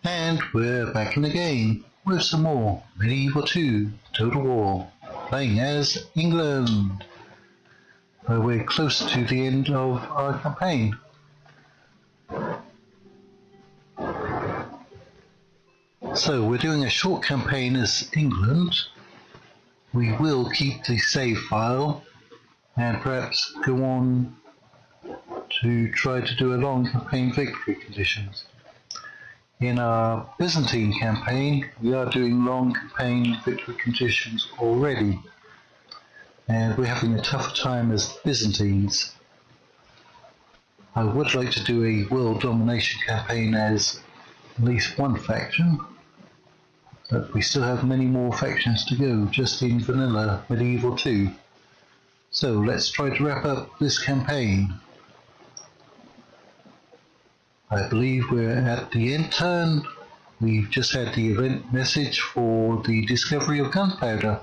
And we're back in the game with some more Medieval 2 Total War, playing as England. We're close to the end of our campaign. So we're doing a short campaign as England. We will keep the save file and perhaps go on to try to do a long campaign victory conditions. In our Byzantine campaign, we are doing long campaign victory conditions already, and we're having a tougher time as Byzantines. I would like to do a world domination campaign as at least one faction, but we still have many more factions to go just in vanilla Medieval 2. So let's try to wrap up this campaign. I believe we're at the end turn. We've just had the event message for the discovery of gunpowder.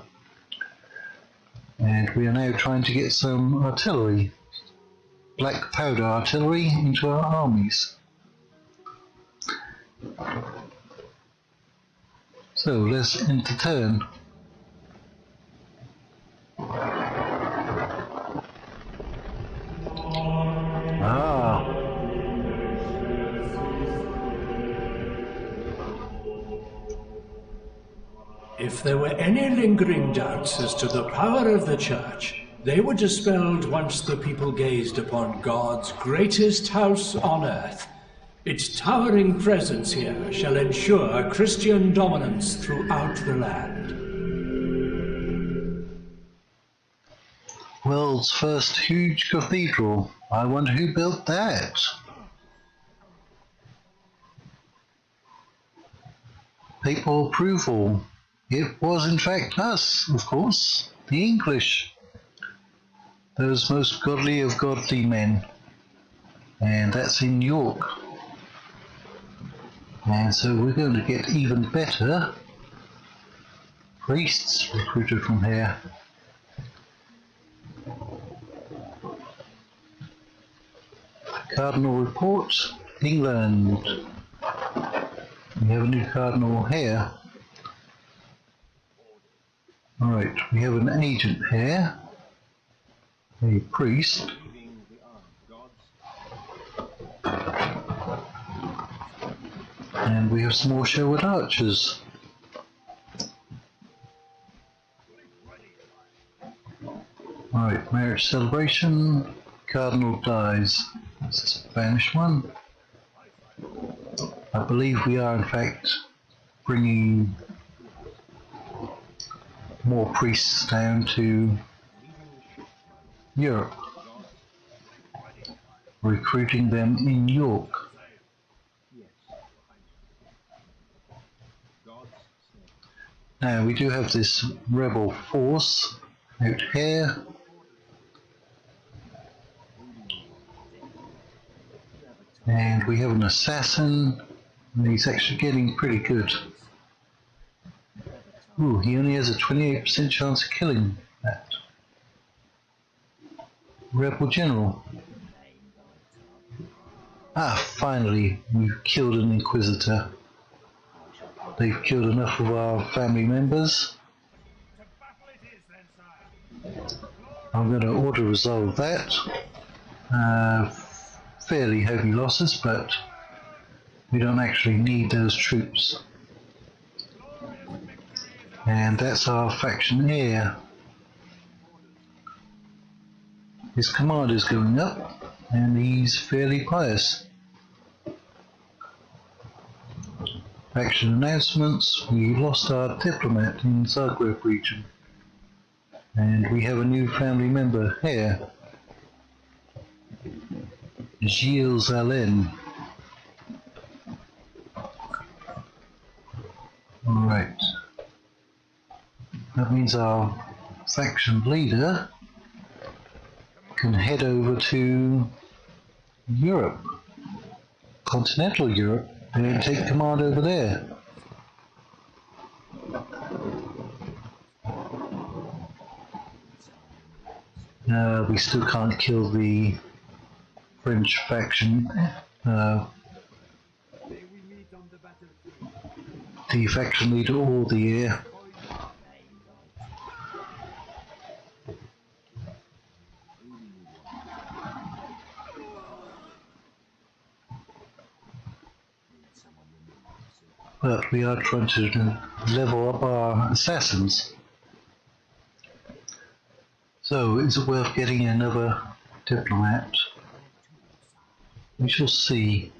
And we are now trying to get some artillery, black powder artillery, into our armies. So let's end the turn. If there were any lingering doubts as to the power of the Church, they were dispelled once the people gazed upon God's greatest house on earth. Its towering presence here shall ensure Christian dominance throughout the land. World's first huge cathedral. I wonder who built that? Papal approval. It was in fact us, of course, the English, those most godly of godly men, and that's in York. And so we're going to get even better priests recruited from here. Cardinal report, England. We have a new cardinal here. Alright, we have an agent here, a priest, and we have some more Sherwood archers. Alright, marriage celebration, cardinal dies. That's a Spanish one. I believe we are in fact bringing more priests down to Europe, recruiting them in York. Now we do have this rebel force out here. And we have an assassin, and he's actually getting pretty good. Ooh, he only has a 28% chance of killing that rebel general. Ah, finally, we've killed an inquisitor. They've killed enough of our family members. I'm going to auto-resolve that. Fairly heavy losses, but we don't actually need those troops. And that's our faction heir. His command is going up, and he's fairly pious. Faction announcements: we lost our diplomat in Zagreb region, and we have a new family member here, Gilles Allen. Alright. That means our faction leader can head over to Europe, continental Europe, and take command over there. We still can't kill the French faction the faction leader or the heir. But we are trying to level up our assassins. So is it worth getting another diplomat? We shall see.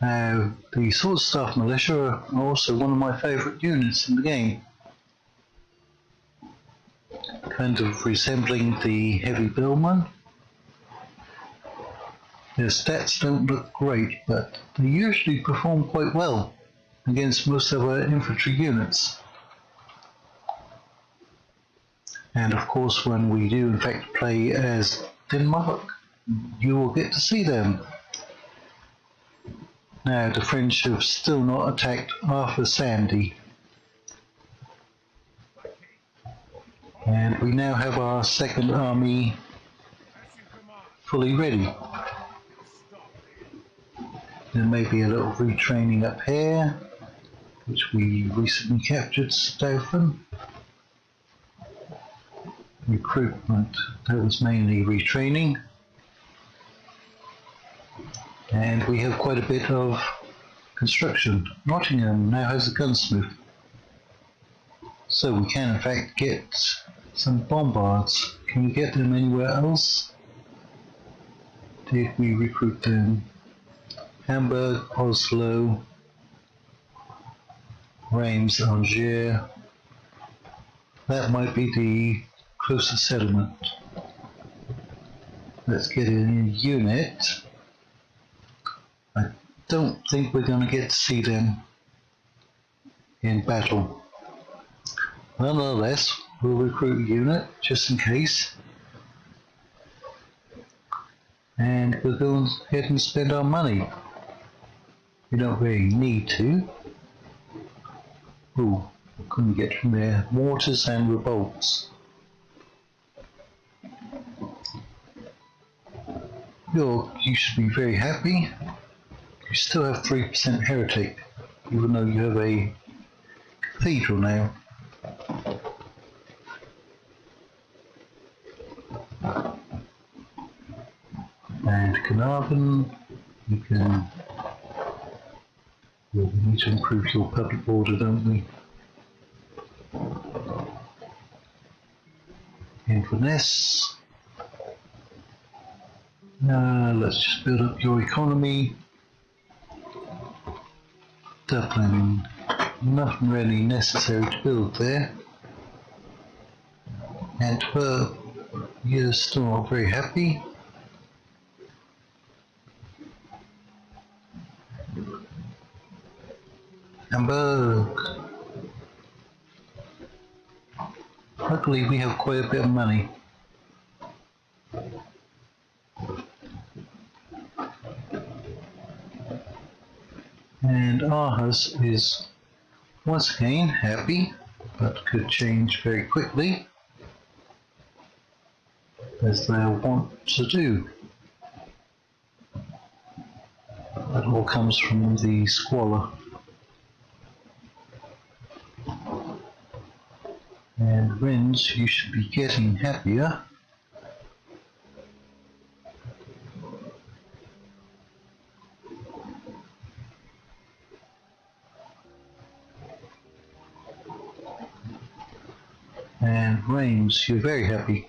Now, the Sword Staff Militia are also one of my favourite units in the game. Kind of resembling the Heavy Billman. Their stats don't look great, but they usually perform quite well against most of our infantry units. And of course, when we do in fact play as Denmark, you will get to see them. Now, the French have still not attacked Arthur Sandy. And we now have our second army fully ready. There may be a little retraining up here, which we recently captured Staufen. Recruitment, that was mainly retraining. And we have quite a bit of construction. Nottingham now has a gunsmith. So we can in fact get some bombards. Can we get them anywhere else? Did we recruit them? Hamburg, Oslo, Reims, Algiers. That might be the closest settlement. Let's get in a unit. I don't think we're going to get to see them in battle. Nonetheless, we'll recruit a unit just in case. And we'll go ahead and spend our money. We don't really need to. Ooh, what can we get from there? Mortars and revolts. You should be very happy. You still have 3% heretic, even though you have a cathedral now. And Carnarvon, you can... Well, we need to improve your public order, don't we? Inverness. Let's just build up your economy. Dublin, nothing really necessary to build there. Antwerp, you're still not very happy. Hamburg. Luckily we have quite a bit of money. And Aarhus is once again happy, but could change very quickly, as they'll want to do. That all comes from the squalor. And Rennes, you should be getting happier. And Reims, you're very happy.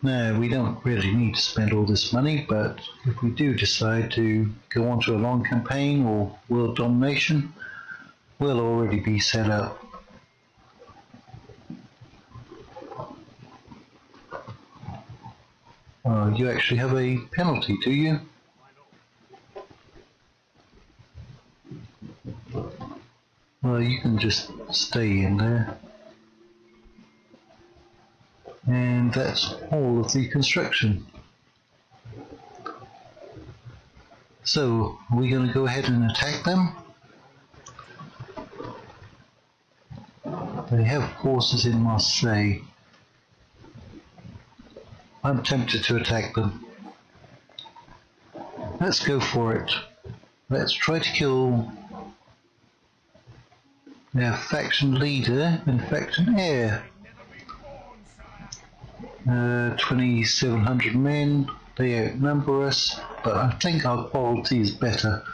Now, we don't really need to spend all this money, but if we do decide to go on to a long campaign or world domination, we'll already be set up. You actually have a penalty, do you? Well, you can just stay in there. And that's all of the construction. So, are we going to go ahead and attack them? They have forces in Marseille. I'm tempted to attack them. Let's go for it. Let's try to kill their faction leader and faction heir. 2,700 men. They outnumber us, but I think our quality is better.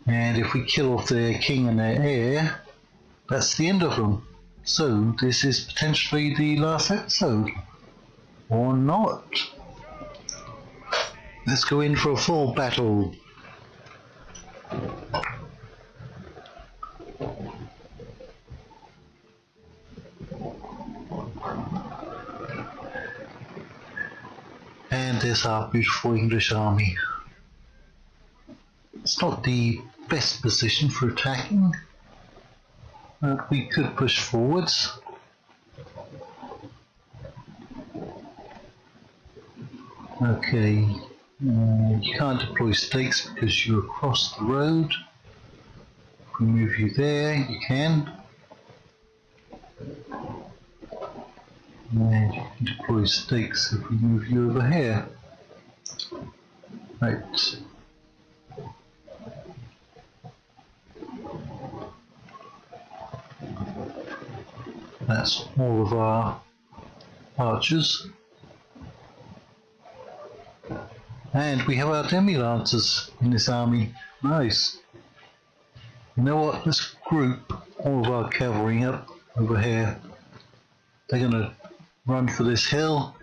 And if we kill off their king and their heir, that's the end of them. So this is potentially the last episode. Or not. Let's go in for a full battle. And there's our beautiful English army. It's not the best position for attacking, but we could push forwards. Okay, you can't deploy stakes because you're across the road. If we move you there, you can. And you can deploy stakes if we move you over here. Right. That's all of our archers. And we have our demi-lancers in this army. Nice. You know what? Let's group all of our cavalry up over here. They're going to run for this hill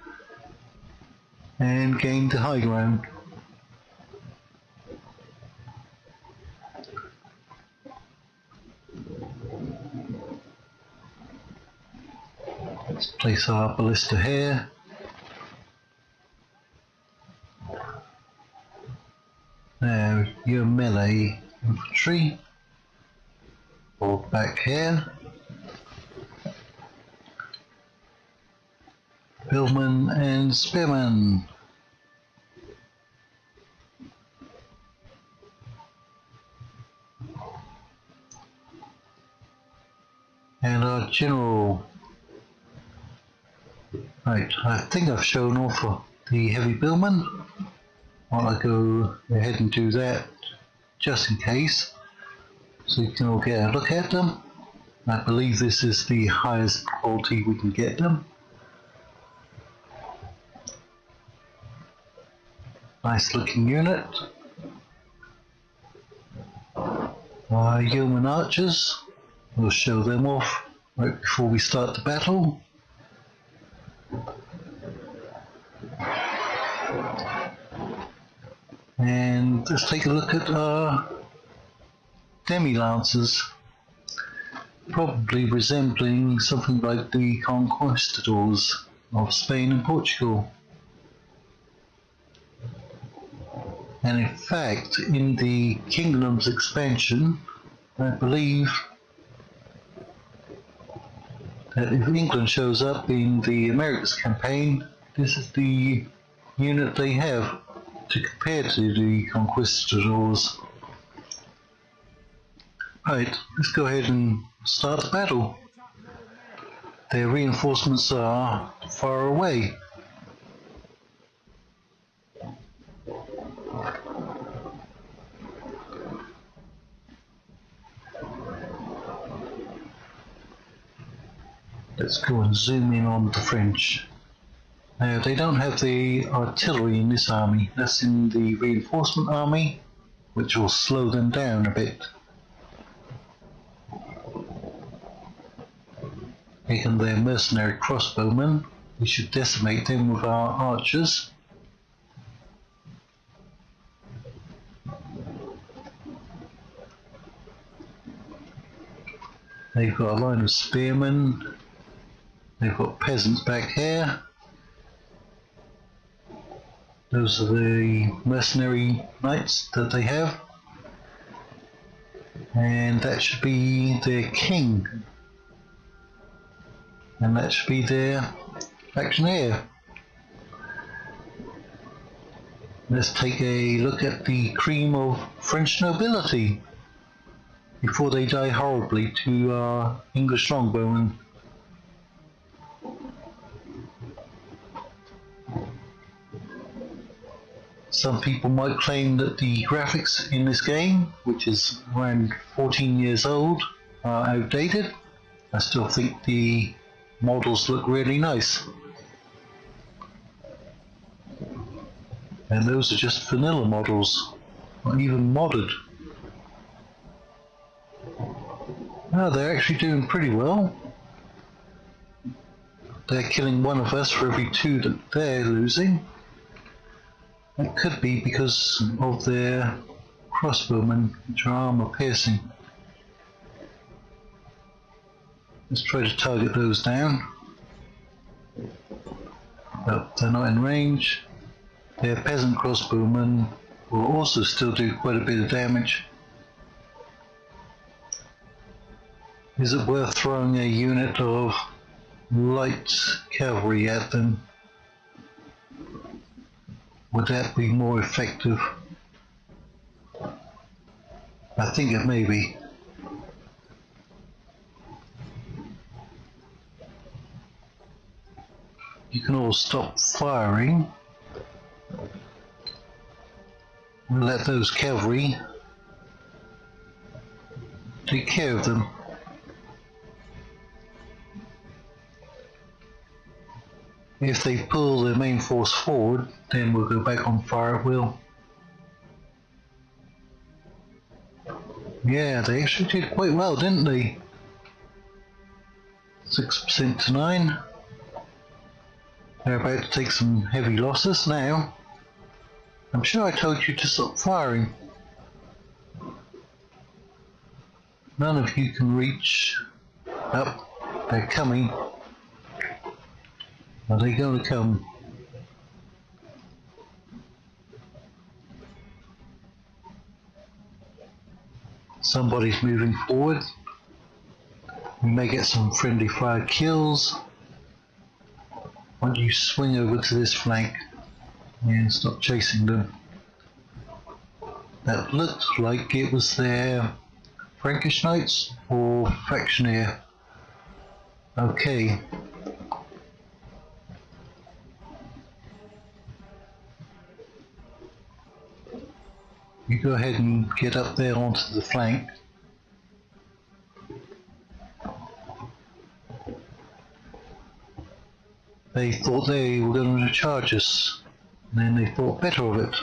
and gain the high ground. Let's place our ballista here. Now your melee infantry, fall back here. Billman and Spearman. And our general. Right, I think I've shown off the heavy billman. I'll go ahead and do that just in case, so you can all get a look at them. I believe this is the highest quality we can get them. Nice looking unit. Yeoman archers, we'll show them off right before we start the battle. And let's take a look at our demi-lancers, probably resembling something like the conquistadors of Spain and Portugal. And in fact, in the Kingdom's expansion, I believe that if England shows up in the Americas campaign, this is the unit they have to compare to the conquistadors. Right, let's go ahead and start the battle. Their reinforcements are far away. Let's go and zoom in on the French. Now, they don't have the artillery in this army. That's in the reinforcement army, which will slow them down a bit. Taking their mercenary crossbowmen, we should decimate them with our archers. They've got a line of spearmen. They've got peasants back here. Those are the mercenary knights that they have. And that should be their king. And that should be their faction heir. Let's take a look at the cream of French nobility before they die horribly to our English longbowmen. Some people might claim that the graphics in this game, which is around 14 years old, are outdated. I still think the models look really nice. And those are just vanilla models, not even modded. Oh, they're actually doing pretty well. They're killing one of us for every two that they're losing. That could be because of their crossbowmen, which are armor piercing. Let's try to target those down. But they're not in range. Their peasant crossbowmen will also still do quite a bit of damage. Is it worth throwing a unit of light cavalry at them? Would that be more effective? I think it may be. You can all stop firing. And let those cavalry take care of them. If they pull their main force forward, then we'll go back on fire at will. Yeah, they actually did quite well, didn't they? 6% to 9. They're about to take some heavy losses now. I'm sure I told you to stop firing. None of you can reach up. They're coming. Are they going to come? Somebody's moving forward. We may get some friendly fire kills. Why don't you swing over to this flank and stop chasing them? That looked like it was their Frankish Knights or Factioneer. Okay. You go ahead and get up there onto the flank. They thought they were going to charge us, and then they thought better of it.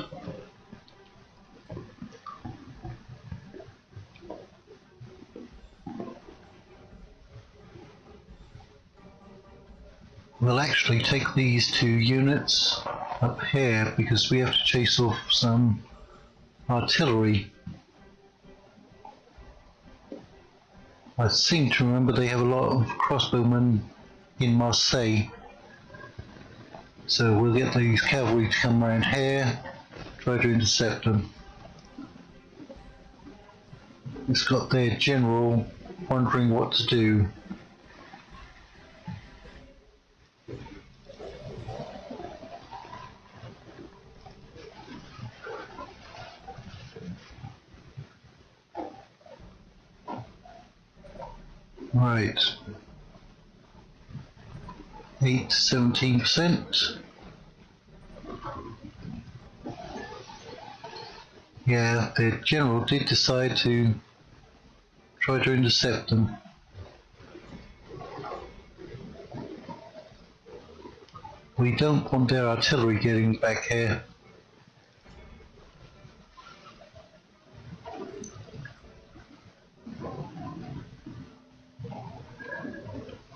We'll actually take these two units up here because we have to chase off some artillery. I seem to remember they have a lot of crossbowmen in Marseille. So we'll get these cavalry to come around here, try to intercept them. It's got their general wondering what to do. Right. 8 to 17%. Yeah, the general did decide to try to intercept them. We don't want their artillery getting back here.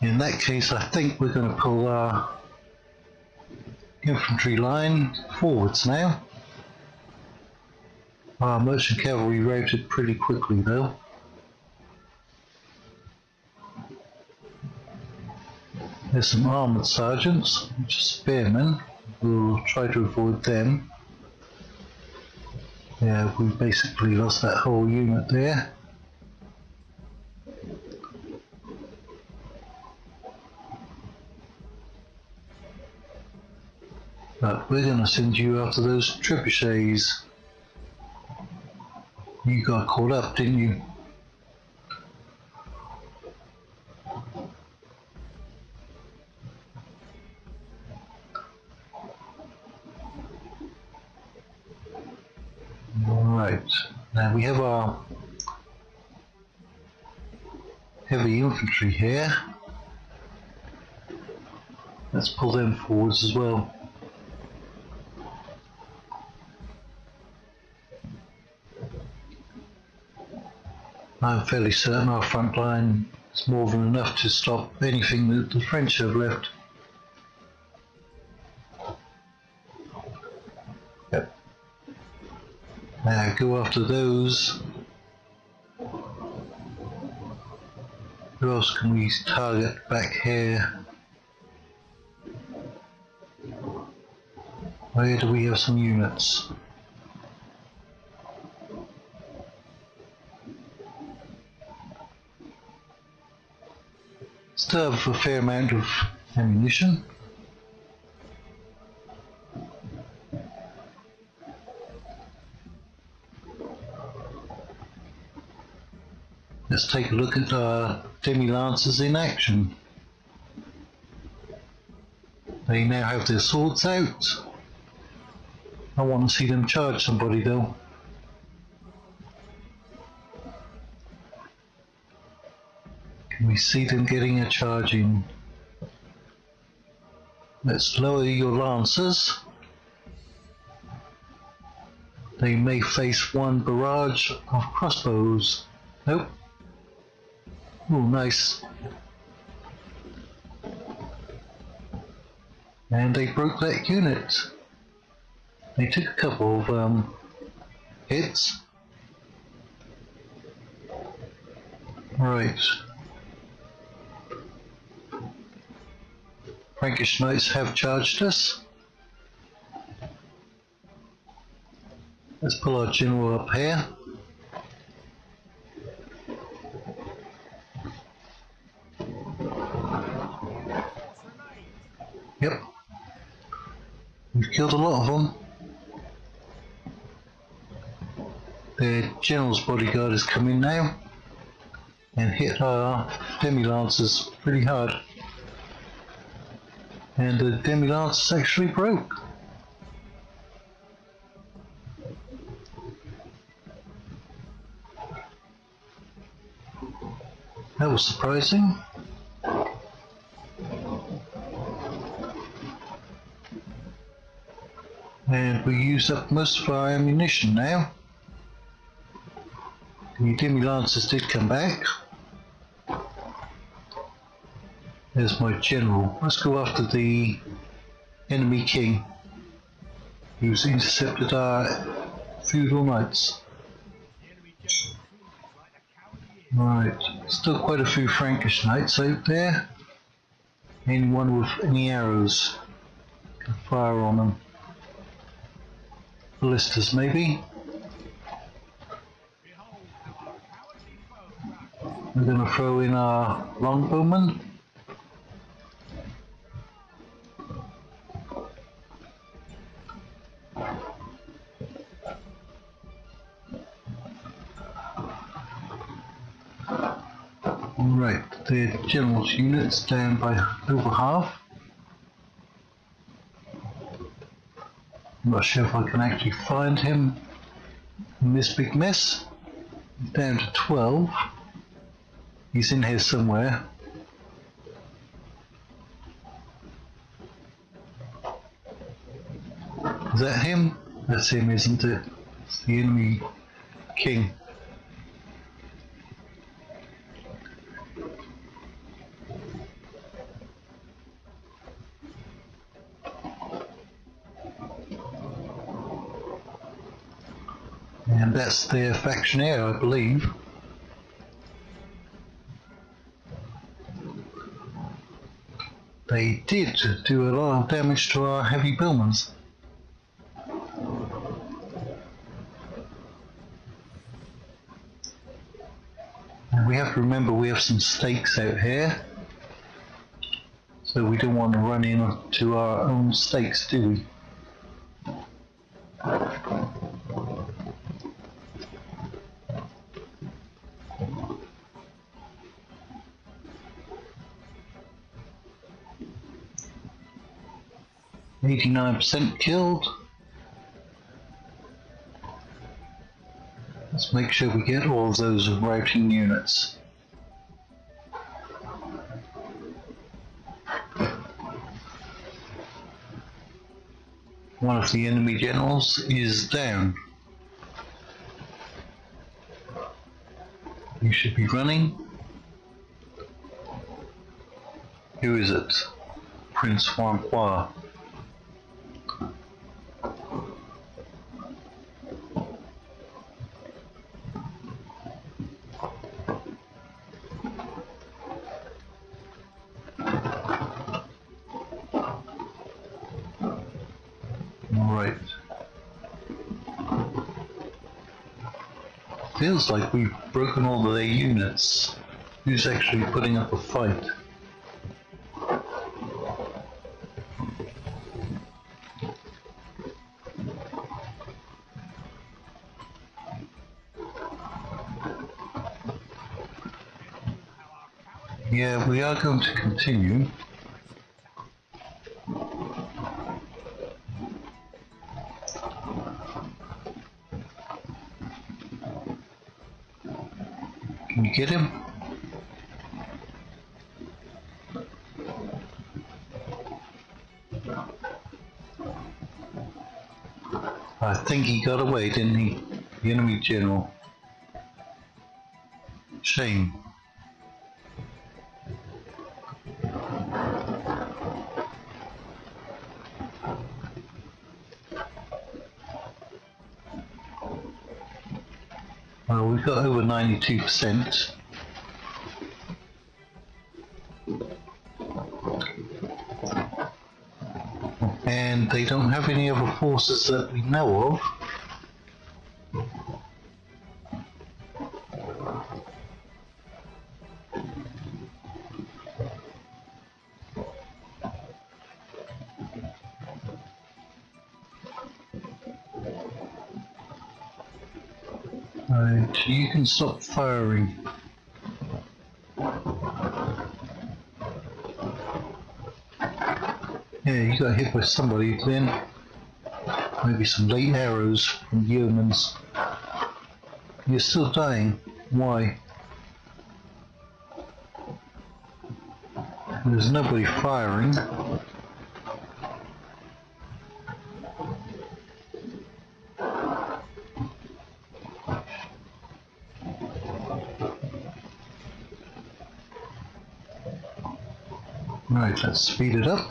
In that case, I think we're going to pull our infantry line forwards now. Our merchant cavalry routed pretty quickly though. There's some armoured sergeants, which are spearmen. We'll try to avoid them. Yeah, we basically lost that whole unit there. But we're going to send you after those trebuchets. You got caught up, didn't you? Right, now we have our heavy infantry here. Let's pull them forwards as well. I'm fairly certain our front line is more than enough to stop anything that the French have left. Yep. Now go after those. Who else can we target back here? Where do we have some units? Still have a fair amount of ammunition. Let's take a look at our demi-lancers in action. They now have their swords out. I want to see them charge somebody though. Can we see them getting a charge in? Let's lower your lancers. They may face one barrage of crossbows. Nope. Oh, nice. And they broke that unit. They took a couple of hits. Right. Frankish knights have charged us. Let's pull our general up here. Yep. We've killed a lot of them. Their general's bodyguard has come in now and hit our demi-lancers pretty hard. And the demi-lancers actually broke. That was surprising. And we used up most of our ammunition now. The demi-lancers did come back. There's my general. Let's go after the enemy king who's intercepted our feudal knights. Right, still quite a few Frankish knights out there. Anyone with any arrows can fire on them. Ballistas maybe. We're going to throw in our longbowmen. Right, the general's unit's down by over half. I'm not sure if I can actually find him in this big mess. He's down to 12. He's in here somewhere. Is that him? That's him, isn't it? It's the enemy king. And that's their factionaire, I believe. They did do a lot of damage to our heavy bowmans. And we have to remember we have some stakes out here. So we don't want to run into our own stakes, do we? %killed. Let's make sure we get all of those routing units. One of the enemy generals is down. You should be running. Who is it? Prince Wanhua. Right. Feels like we've broken all of their units. Who's actually putting up a fight? Yeah, we are going to continue. Can you get him? I think he got away, didn't he? The enemy general. Shame. Well, we've got over 92%. And they don't have any other forces that we know of. Right, you can stop firing. Yeah, you got hit by somebody then. Maybe some late arrows from humans. You're still dying. Why? There's nobody firing. Right, let's speed it up.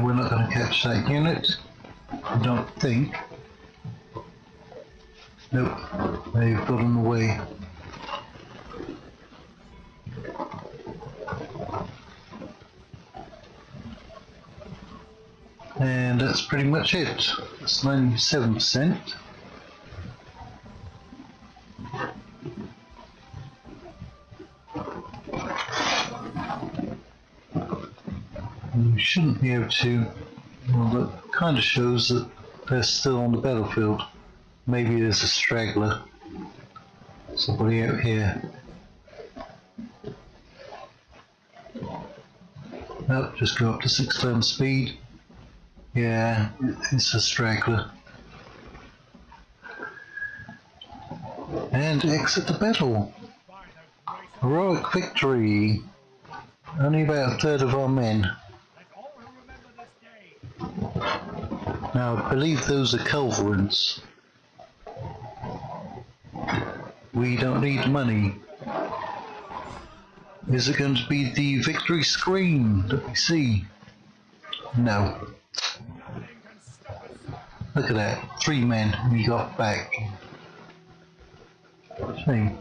We're not going to catch that unit, I don't think. Nope, they've gotten away. And that's pretty much it. It's 97%. We shouldn't be able to. Well, that kind of shows that they're still on the battlefield. Maybe there's a straggler. Somebody out here. Nope, just go up to 6 times speed. Yeah, it's a straggler. And exit the battle. Heroic victory. Only about a third of our men. Now I believe those are culverins. We don't need money. Is it going to be the victory screen that we see? No. Look at that. 3 men we got back. Shame.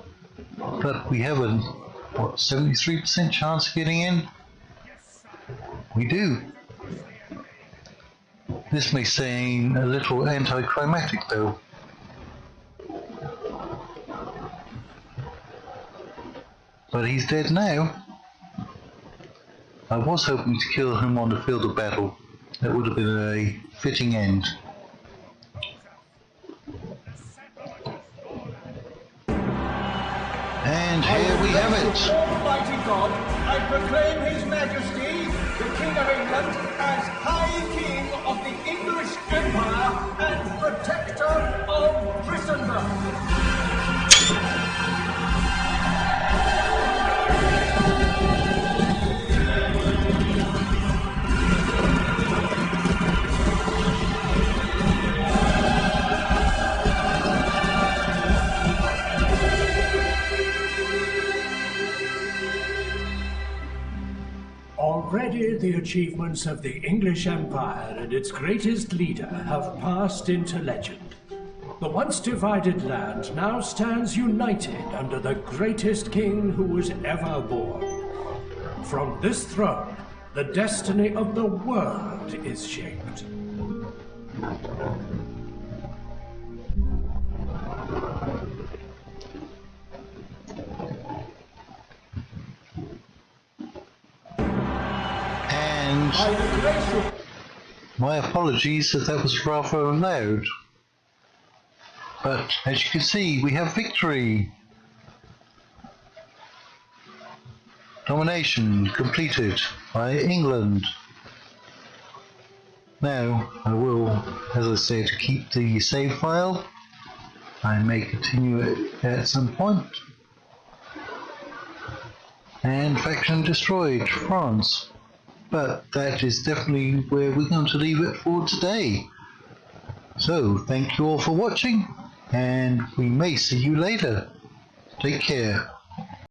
But we have a, what, 73% chance of getting in? We do. This may seem a little anticlimactic though. But he's dead now. I was hoping to kill him on the field of battle. That would have been a fitting end. And here we have it. Almighty God, I proclaim His Majesty, the King of England as High King of the English Empire and Protector of Christendom. Already the achievements of the English Empire and its greatest leader have passed into legend. The once divided land now stands united under the greatest king who was ever born. From this throne, the destiny of the world is shaped. My apologies if that was rather loud. But as you can see, we have victory. Domination completed by England. Now I will, as I said, keep the save file. I may continue it at some point. And faction destroyed, France. But that is definitely where we're going to leave it for today. So, thank you all for watching, and we may see you later. Take care.